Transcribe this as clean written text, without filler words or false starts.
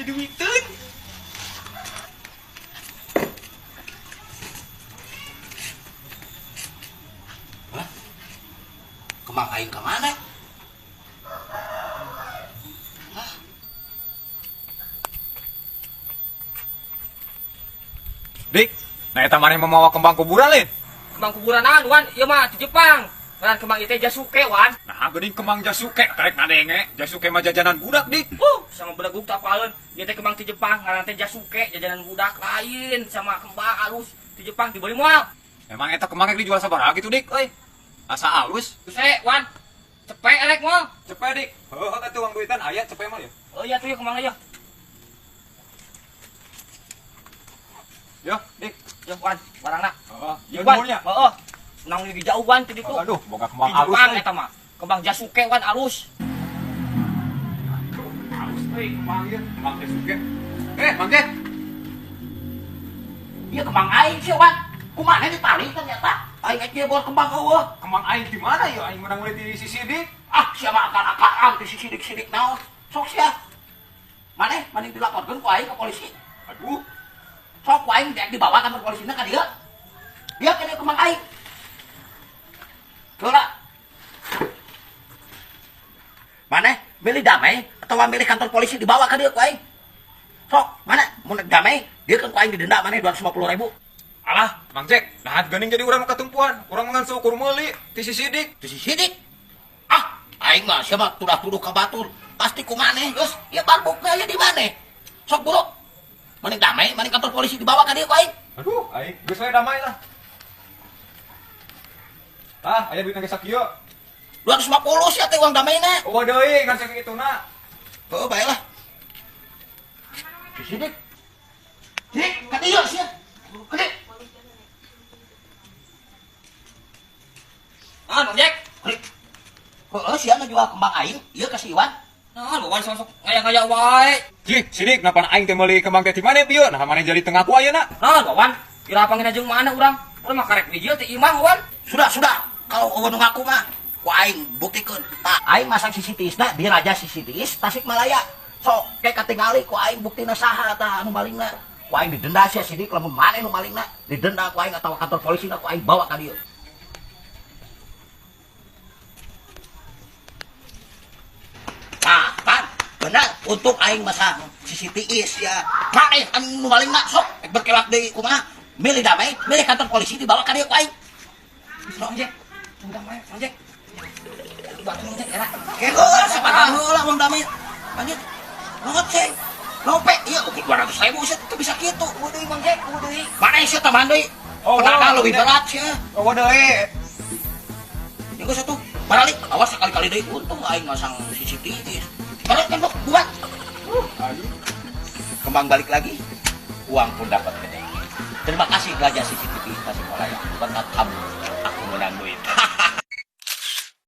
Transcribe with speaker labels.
Speaker 1: diduiteun.
Speaker 2: Hah? Kemang aing ke mana? Hah?
Speaker 1: Dik, nah eta maneh membawa kembang kuburan lin.
Speaker 3: Kembang kuburan naon wan? Ieu mah di Jepang. Ngaran kembang ieu teh Jasuke wan.
Speaker 1: Nah, geuning kembang Jasuke karek ngadenge. Jasuke mah jajanan budak, Dik.
Speaker 3: Sama beleguk tak apalun. Ieu teh kembang ti Jepang, ngaran teh Jasuke, jajanan budak lain sama kembang alus di Jepang dibeli moal.
Speaker 1: Emang eta kembangnya dijual sabaraha gitu, Dik? Euy. Asa alus.
Speaker 3: Tuse wan. Cepet elek moal.
Speaker 1: Cepet, Dik. Heuh, atuh uang duitan aya cepet mah ya.
Speaker 3: Oh iya tuh ya kembang aja.
Speaker 1: Yo, Dik.
Speaker 3: Ya wan, barangna.
Speaker 1: Heeh.
Speaker 3: Di
Speaker 1: Ieu
Speaker 3: wan.
Speaker 1: nuhunnya.
Speaker 3: Heeh. Nang di jauhan teh ditu.
Speaker 1: Aduh, boga
Speaker 3: Di
Speaker 1: kembang alus.
Speaker 3: Jepang
Speaker 1: euy.
Speaker 3: eta mah. Kembang Jasuke wan alus.
Speaker 1: Alus euy kembang ieu, kembang Jasuke. Mang Jack.
Speaker 2: Ieu kembang aing sih, Wan. Kumaha ditarik ternyata? Aing aja bawa kembang eueuh.
Speaker 1: Kembang aing di mana ya? Aing menang di sisi Dik.
Speaker 2: Ah, siapa akal-akalan di sidik-sidik naon? Sok sia. Maneh dilaporkeun ku aing ke polisi.
Speaker 1: Aduh,
Speaker 2: Sok ku aing dibawa kantor polisina ka dieu. Dia kena kembang aing. Coba. Maneh milih damai atau milih kantor polisi dibawa ka dieu ku aing? Sok, mana mun damai, dia kan ku aing didenda maneh 250.000.
Speaker 1: alah, Mang Jack, nah geuning jadi urang katumpuan. Urang ngan syukur meuli ti sisi Dik.
Speaker 2: Di sidik. Ah, aing mah siapa tudah-tuduh ka batur. Pasti ku maneh, geus. Ya barbukna aya di maneh. Sok buru. Mending damai, mending kantor polisi dibawa ka dieu ku aing.
Speaker 1: Aduh, aing geus we damai lah. Ah, aya duit nage sakieu.
Speaker 2: 250 sia teh uang damaina.
Speaker 1: Oh, deui ngan sakituna.
Speaker 2: Heuh, bae lah. Di sidik. Dik, ka dieu sia. Ka dieu.
Speaker 3: Ah, Bang Jack.
Speaker 2: Heuh, sia mah jual kembang aing, ieu ka si Iwan.
Speaker 3: Nah, bawa sosok ngaya-ngaya wae.
Speaker 1: Cik, sidik kenapa aing teh meuli kembang teh ti maneh pieu? Nah, maneh jadi tengah ku ayeuna.
Speaker 3: Nah, bawan. Kira panggil jeung mana urang? Urang mah karek di dieu teh imah wan.
Speaker 2: Sudah. Kalau eueuh nu ngaku mah, ku aing buktikeun. Tah, aing masang CCTV-na di Raja CCTV Tasikmalaya. Sok kayak katingali ku aing buktina saha tah anu malingna. Ku aing didenda sia sidik lamun maneh nu malingna. Didenda ku aing atawa kantor polisi ku aing bawa ka dieu. Nah, kan benar untuk aing masang CCTV ya. Maneh anu nu malingna sok berkelak deui kumaha? Milih damai, milih kantor polisi dibawa ka dieu ku aing.
Speaker 3: Bang Jack. Tunggu main, Bang Jack. Bang Jack era.
Speaker 2: Kego saparaha heula mun damai. Lanjut. Ngoceng. Lopek ieu ukur 200.000 sia teu bisa kitu.
Speaker 3: Kudu deui Bang Jack, kudu deui.
Speaker 2: Maneh sia teh deui.
Speaker 1: Oh,
Speaker 2: Padahal lebih
Speaker 1: bener.
Speaker 2: berat sia.
Speaker 1: Oh, deui.
Speaker 2: Jeung satu baralik awas sekali-kali deui untung aing masang CCTV. Balik tembok buat.
Speaker 1: Aduh.
Speaker 2: Kembang balik lagi. Uang pun dapat gede. Terima kasih Gajah CCTV Tasikmalaya. Berkat kamu aku menang duit.